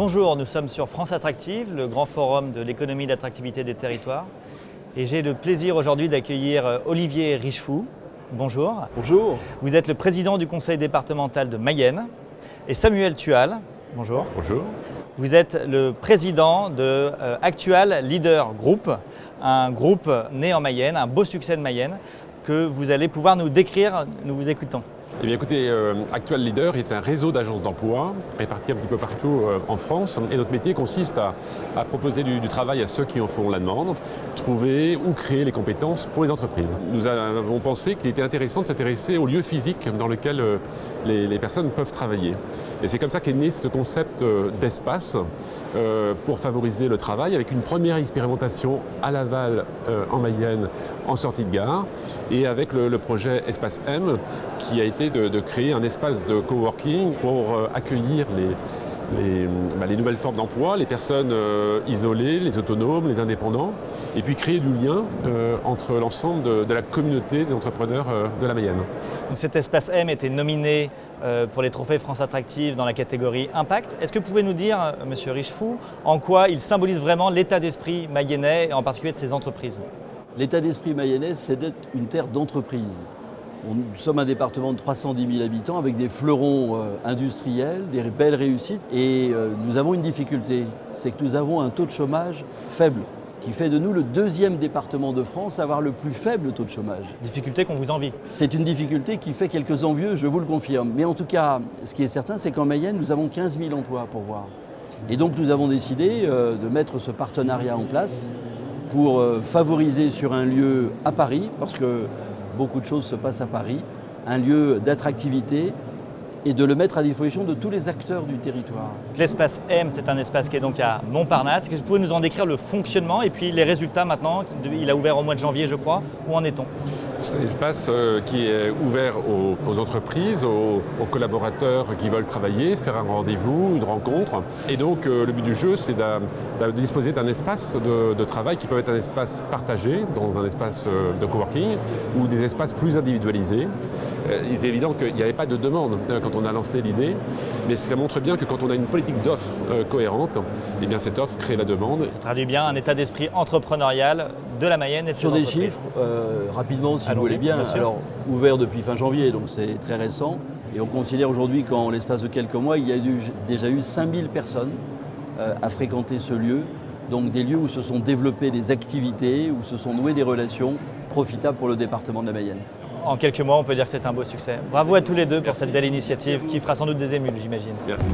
Bonjour, nous sommes sur France Attractive, le grand forum de l'économie d'attractivité des territoires. Et j'ai le plaisir aujourd'hui d'accueillir Olivier Richefou. Bonjour. Bonjour. Vous êtes le président du conseil départemental de Mayenne. Et Samuel Tual. Bonjour. Bonjour. Vous êtes le président de Actual Leader Group, un groupe né en Mayenne, un beau succès de Mayenne, que vous allez pouvoir nous décrire. Nous vous écoutons. Eh bien écoutez, Actual Leader est un réseau d'agences d'emploi répartis un petit peu partout en France. Et notre métier consiste à proposer du travail à ceux qui en font la demande, trouver ou créer les compétences pour les entreprises. Nous avons pensé qu'il était intéressant de s'intéresser au lieu physique dans lequel les personnes peuvent travailler. Et c'est comme ça qu'est né ce concept d'espace pour favoriser le travail, avec une première expérimentation à Laval en Mayenne en sortie de gare, et avec le projet Espace M qui a été de créer un espace de coworking pour accueillir les nouvelles formes d'emploi, les personnes isolées, les autonomes, les indépendants, et puis créer du lien entre l'ensemble de la communauté des entrepreneurs de la Mayenne. Donc cet espace M était nominé pour les trophées France Attractive dans la catégorie Impact. Est-ce que vous pouvez nous dire, Monsieur Richefou, en quoi il symbolise vraiment l'état d'esprit mayennais et en particulier de ces entreprises? L'état d'esprit mayennais, c'est d'être une terre d'entreprise. Nous sommes un département de 310 000 habitants avec des fleurons industriels, des belles réussites. Et nous avons une difficulté, c'est que nous avons un taux de chômage faible, qui fait de nous le deuxième département de France à avoir le plus faible taux de chômage. Difficulté qu'on vous envie. C'est une difficulté qui fait quelques envieux, je vous le confirme. Mais en tout cas, ce qui est certain, c'est qu'en Mayenne, nous avons 15 000 emplois à pourvoir. Et donc nous avons décidé de mettre ce partenariat en place pour favoriser sur un lieu à Paris, parce que beaucoup de choses se passent à Paris, un lieu d'attractivité, et de le mettre à disposition de tous les acteurs du territoire. L'espace M, c'est un espace qui est donc à Montparnasse. Est-ce que vous pouvez nous en décrire le fonctionnement et puis les résultats maintenant? Il a ouvert au mois de janvier, je crois. Où en est-on? C'est un espace qui est ouvert aux entreprises, aux collaborateurs qui veulent travailler, faire un rendez-vous, une rencontre. Et donc le but du jeu, c'est de disposer d'un espace de travail qui peut être un espace partagé, dans un espace de coworking, ou des espaces plus individualisés. Il est évident qu'il n'y avait pas de demande quand on a lancé l'idée, mais ça montre bien que quand on a une politique d'offre cohérente, eh bien cette offre crée la demande. Ça traduit bien un état d'esprit entrepreneurial de la Mayenne et de Sur des entreprises. chiffres, rapidement si vous voulez bien, alors ouvert depuis fin janvier, donc c'est très récent, et on considère aujourd'hui qu'en l'espace de quelques mois, il y a déjà eu 5000 personnes à fréquenter ce lieu, donc des lieux où se sont développées des activités, où se sont nouées des relations profitables pour le département de la Mayenne. En quelques mois, on peut dire que c'est un beau succès. Bravo à tous les deux pour cette belle initiative qui fera sans doute des émules, j'imagine. Merci.